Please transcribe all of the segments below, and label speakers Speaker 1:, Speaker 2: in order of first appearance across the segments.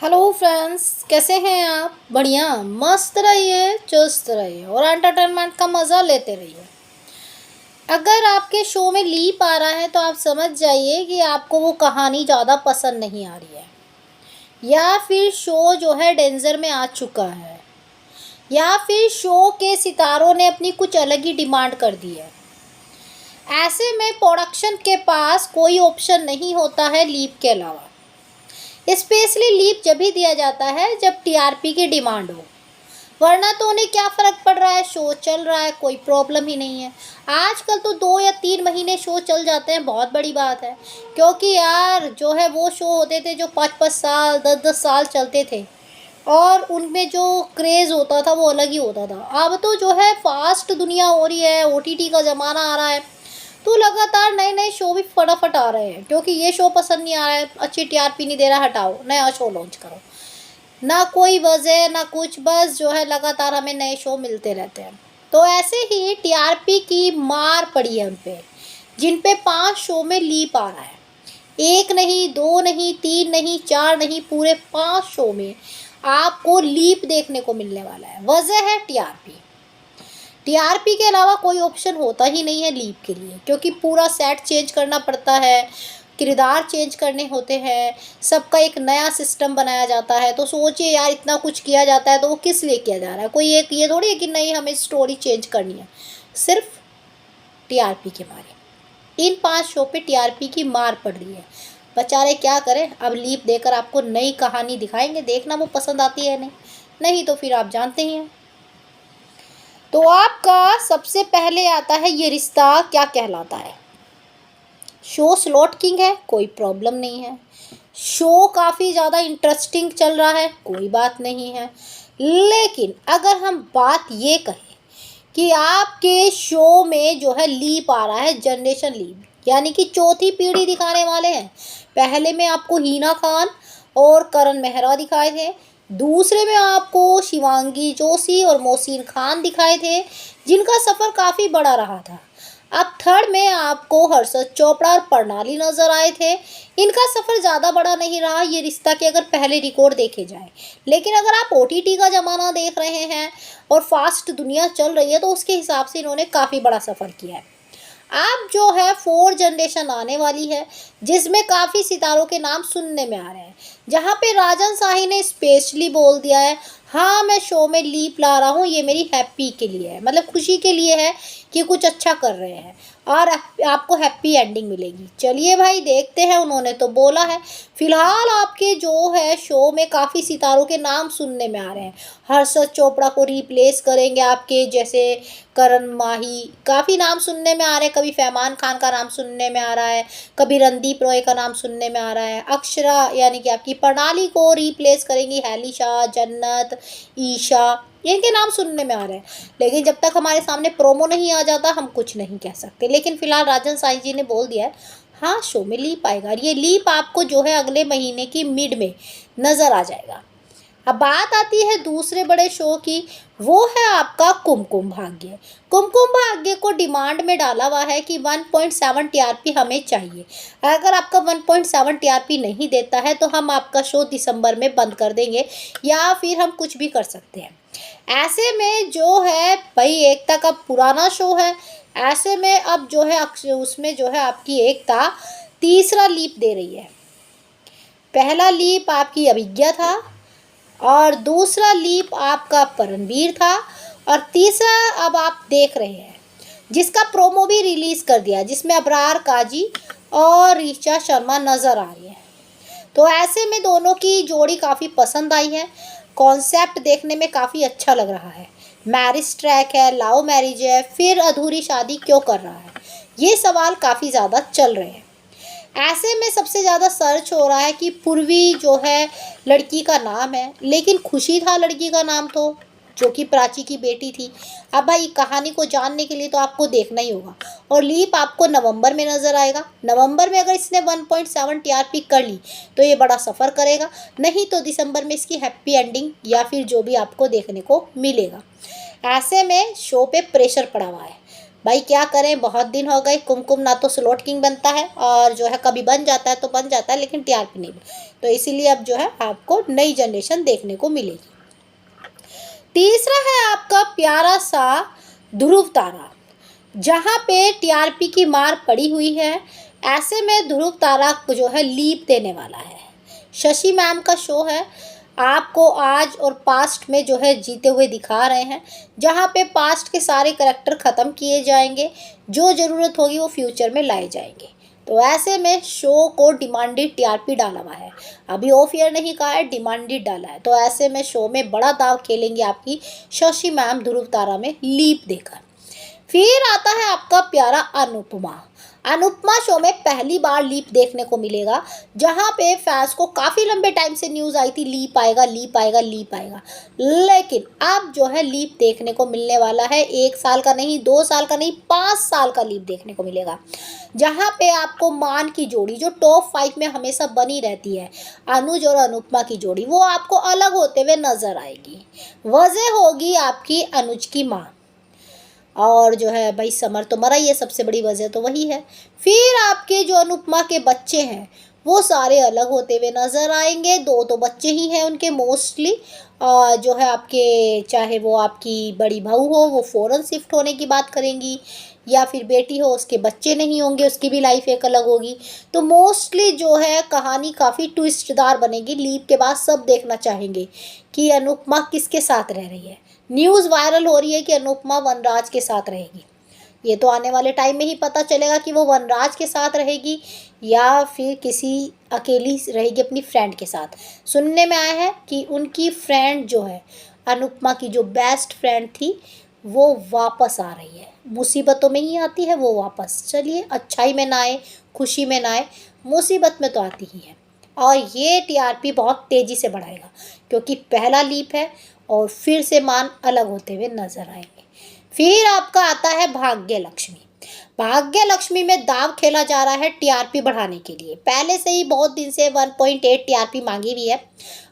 Speaker 1: Hello friends, कैसे हैं आप? बढ़िया, मस्त रहिए, चुस्त रहिए और एंटरटेनमेंट का मज़ा लेते रहिए। अगर आपके शो में लीप आ रहा है तो आप समझ जाइए कि आपको वो कहानी ज़्यादा पसंद नहीं आ रही है, या फिर शो जो है डेंजर में आ चुका है, या फिर शो के सितारों ने अपनी कुछ अलग ही डिमांड कर दी है। ऐसे में प्रोडक्शन के पास कोई ऑप्शन नहीं होता है लीप के अलावा। स्पेशली लीप जब भी दिया जाता है जब टीआरपी की डिमांड हो, वरना तो उन्हें क्या फ़र्क पड़ रहा है, शो चल रहा है, कोई प्रॉब्लम ही नहीं है। आजकल तो 2 या 3 महीने शो चल जाते हैं, बहुत बड़ी बात है। क्योंकि यार जो है वो शो होते थे जो 5-5 साल 10-10 साल चलते थे, और उनमें जो क्रेज़ होता था वो अलग ही होता था। अब तो जो है फास्ट दुनिया हो रही है, ओटीटी का ज़माना आ रहा है, तो लगातार नए नए शो भी फटाफट आ रहे हैं। क्योंकि ये शो पसंद नहीं आ रहा है, अच्छी टीआरपी नहीं दे रहा, हटाओ, नया शो लॉन्च करो। ना कोई वजह ना कुछ, बस जो है लगातार हमें नए शो मिलते रहते हैं। तो ऐसे ही टीआरपी की मार पड़ी है उन पे, जिन पे 5 शो में लीप आ रहा है। एक नहीं, दो नहीं, तीन नहीं, चार नहीं, पूरे 5 शो में आपको लीप देखने को मिलने वाला है। वजह है टीआरपी। टीआरपी के अलावा कोई ऑप्शन होता ही नहीं है लीप के लिए, क्योंकि पूरा सेट चेंज करना पड़ता है, किरदार चेंज करने होते हैं, सबका एक नया सिस्टम बनाया जाता है। तो सोचिए यार, इतना कुछ किया जाता है तो वो किस लिए किया जा रहा है? कोई एक ये थोड़ी है कि नहीं हमें स्टोरी चेंज करनी है, सिर्फ टीआरपी के मारे। इन 5 शो पे टीआरपी की मार पड़ रही है। बेचारे क्या करें, अब लीप देकर आपको नई कहानी दिखाएंगे, देखना वो पसंद आती है नहीं, नहीं तो फिर आप जानते ही हैं। तो आपका सबसे पहले आता है ये रिश्ता क्या कहलाता है। शो स्लॉट किंग है, कोई प्रॉब्लम नहीं है। शो काफ़ी ज़्यादा इंटरेस्टिंग चल रहा है, कोई बात नहीं है। लेकिन अगर हम बात ये कहें कि आपके शो में जो है लीप आ रहा है, जनरेशन लीप, यानी कि चौथी पीढ़ी दिखाने वाले हैं। पहले में आपको हीना खान और करण मेहरा दिखाए थे, दूसरे में आपको शिवांगी जोशी और मोहसिन खान दिखाए थे, जिनका सफ़र काफ़ी बड़ा रहा था। अब थर्ड में आपको हर्षद चोपड़ा और प्रणाली नजर आए थे। इनका सफ़र ज़्यादा बड़ा नहीं रहा ये रिश्ता के अगर पहले रिकॉर्ड देखे जाए। लेकिन अगर आप ओटीटी का ज़माना देख रहे हैं और फास्ट दुनिया चल रही है, तो उसके हिसाब से इन्होंने काफ़ी बड़ा सफ़र किया है। अब जो है 4 जनरेशन आने वाली है, जिसमें काफ़ी सितारों के नाम सुनने में आ रहे हैं। जहाँ पे राजन शाही ने स्पेशली बोल दिया है, हाँ मैं शो में लीप ला रहा हूँ, ये मेरी हैप्पी के लिए है, मतलब खुशी के लिए है कि कुछ अच्छा कर रहे हैं और आपको हैप्पी एंडिंग मिलेगी। चलिए भाई, देखते हैं, उन्होंने तो बोला है। फिलहाल आपके जो है शो में काफ़ी सितारों के नाम सुनने में आ रहे हैं। हर्षद चोपड़ा को रिप्लेस करेंगे आपके जैसे करण माही, काफ़ी नाम सुनने में आ रहे हैं। कभी फैमान खान का नाम सुनने में आ रहा है, कभी रणदीप रॉय का नाम सुनने में आ रहा है। अक्षरा यानी कि आपकी प्रणाली को रिप्लेस करेंगी हैली शाह, जन्नत, ईशा, इनके नाम सुनने में आ रहे हैं। लेकिन जब तक हमारे सामने प्रोमो नहीं आ जाता हम कुछ नहीं कह सकते। लेकिन फिलहाल राजन साई जी ने बोल दिया है, हाँ शो में लीप आएगा। और ये लीप आपको जो है अगले महीने की मिड में नज़र आ जाएगा। अब बात आती है दूसरे बड़े शो की, वो है आपका कुमकुम भाग्य। कुमकुम भाग्य को डिमांड में डाला हुआ है कि 1.7 टीआरपी हमें चाहिए। अगर आपका 1.7 टीआरपी नहीं देता है तो हम आपका शो दिसंबर में बंद कर देंगे, या फिर हम कुछ भी कर सकते हैं। ऐसे में जो है भाई, एकता का पुराना शो है, ऐसे में अब जो है उसमें जो है आपकी एकता तीसरा लीप दे रही है। पहला लीप आपकी अभिज्ञा था, और दूसरा लीप आपका परमवीर था, और तीसरा अब आप देख रहे हैं जिसका प्रोमो भी रिलीज़ कर दिया, जिसमें अबरार काजी और ऋचा शर्मा नज़र आ रही है। तो ऐसे में दोनों की जोड़ी काफ़ी पसंद आई है। कॉन्सेप्ट देखने में काफ़ी अच्छा लग रहा है। मैरिज ट्रैक है, लव मैरिज है, फिर अधूरी शादी क्यों कर रहा है, ये सवाल काफ़ी ज़्यादा चल रहे हैं। ऐसे में सबसे ज़्यादा सर्च हो रहा है कि पूर्वी जो है लड़की का नाम है, लेकिन खुशी था लड़की का नाम, तो जो कि प्राची की बेटी थी। अब भाई कहानी को जानने के लिए तो आपको देखना ही होगा। और लीप आपको नवंबर में नज़र आएगा। नवंबर में अगर इसने 1.7 टीआरपी कर ली तो ये बड़ा सफ़र करेगा, नहीं तो दिसंबर में इसकी हैप्पी एंडिंग या फिर जो भी आपको देखने को मिलेगा। ऐसे में शो पे प्रेशर पड़ा हुआ है। भाई क्या करें, बहुत दिन हो गए, कुमकुम ना तो स्लॉट किंग बनता है और जो है कभी बन जाता है तो बन जाता है, लेकिन टीआरपी नहीं। तो इसीलिए अब जो है आपको नई जनरेशन देखने को मिलेगी। तीसरा है आपका प्यारा सा ध्रुव तारा, जहाँ पे टीआरपी की मार पड़ी हुई है। ऐसे में ध्रुव तारा को जो है लीप देने वाला है। शशि मैम का शो है, आपको आज और पास्ट में जो है जीते हुए दिखा रहे हैं, जहाँ पे पास्ट के सारे करेक्टर ख़त्म किए जाएंगे, जो ज़रूरत होगी वो फ्यूचर में लाए जाएंगे। तो ऐसे में शो को डिमांडेड टीआरपी डाला हुआ है, अभी ऑफ ईयर नहीं कहा है, डिमांडेड डाला है। तो ऐसे में शो में बड़ा दाव खेलेंगे आपकी शशि मैम ध्रुव तारा में लीप देकर। फिर आता है आपका प्यारा अनुपमा। अनुपमा शो में पहली बार लीप देखने को मिलेगा, जहाँ पे फैंस को काफ़ी लंबे टाइम से न्यूज़ आई थी लीप आएगा लीप आएगा लीप आएगा, लेकिन अब जो है लीप देखने को मिलने वाला है। 1 साल का नहीं, 2 साल का नहीं, 5 साल का लीप देखने को मिलेगा, जहाँ पे आपको मान की जोड़ी जो टॉप 5 में हमेशा बनी रहती है, अनुज और अनुपमा की जोड़ी, वो आपको अलग होते हुए नजर आएगी। वजह होगी आपकी अनुज की माँ, और जो है भाई समर तो मरा ही है, सबसे बड़ी वजह तो वही है। फिर आपके जो अनुपमा के बच्चे हैं वो सारे अलग होते हुए नज़र आएंगे। 2 तो बच्चे ही हैं उनके मोस्टली, जो है आपके, चाहे वो आपकी बड़ी बहू हो वो फ़ौरन शिफ्ट होने की बात करेंगी, या फिर बेटी हो उसके बच्चे नहीं होंगे, उसकी भी लाइफ एक अलग होगी। तो मोस्टली जो है कहानी काफ़ी ट्विस्टदार बनेगी। लीप के बाद सब देखना चाहेंगे कि अनुपमा किसके साथ रह रही है। न्यूज़ वायरल हो रही है कि अनुपमा वनराज के साथ रहेगी। ये तो आने वाले टाइम में ही पता चलेगा कि वो वनराज के साथ रहेगी या फिर किसी अकेली रहेगी अपनी फ्रेंड के साथ। सुनने में आया है कि उनकी फ्रेंड जो है, अनुपमा की जो बेस्ट फ्रेंड थी, वो वापस आ रही है। मुसीबतों में ही आती है वो वापस। चलिए, अच्छाई में ना आए, खुशी में ना आए, मुसीबत में तो आती ही है। और ये टीआरपी बहुत तेज़ी से बढ़ाएगा, क्योंकि पहला लीप है और फिर से मान अलग होते हुए नजर आएंगे। फिर आपका आता है भाग्य लक्ष्मी। भाग्य लक्ष्मी में दाव खेला जा रहा है टीआरपी बढ़ाने के लिए। पहले से ही बहुत दिन से 1.8 टीआरपी मांगी हुई है,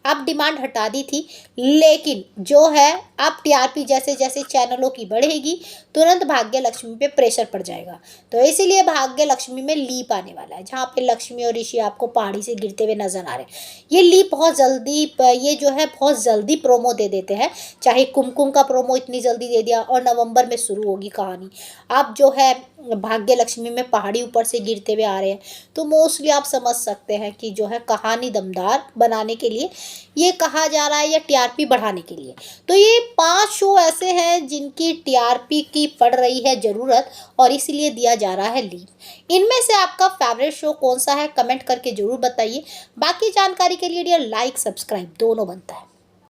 Speaker 1: अब डिमांड हटा दी थी, लेकिन जो है अब टीआरपी जैसे जैसे चैनलों की बढ़ेगी तुरंत भाग्य लक्ष्मी पे प्रेशर पड़ जाएगा। तो इसीलिए भाग्य लक्ष्मी में लीप आने वाला है, जहाँ पे लक्ष्मी और ऋषि आपको पहाड़ी से गिरते हुए नजर आ रहे हैं। ये लीप बहुत जल्दी, ये जो है बहुत जल्दी प्रोमो दे देते हैं, चाहे कुमकुम का प्रोमो इतनी जल्दी दे दिया, और नवंबर में शुरू होगी कहानी। अब जो है भाग्य लक्ष्मी में पहाड़ी ऊपर से गिरते हुए आ रहे हैं, तो मोस्टली आप समझ सकते हैं कि जो है कहानी दमदार बनाने के लिए ये कहा जा रहा है, या टीआरपी बढ़ाने के लिए। तो ये 5 शो ऐसे हैं जिनकी टीआरपी की पड़ रही है ज़रूरत, और इसीलिए दिया जा रहा है लीव। इनमें से आपका फेवरेट शो कौन सा है, कमेंट करके ज़रूर बताइए। बाकी जानकारी के लिए डियर लाइक सब्सक्राइब दोनों बनता है।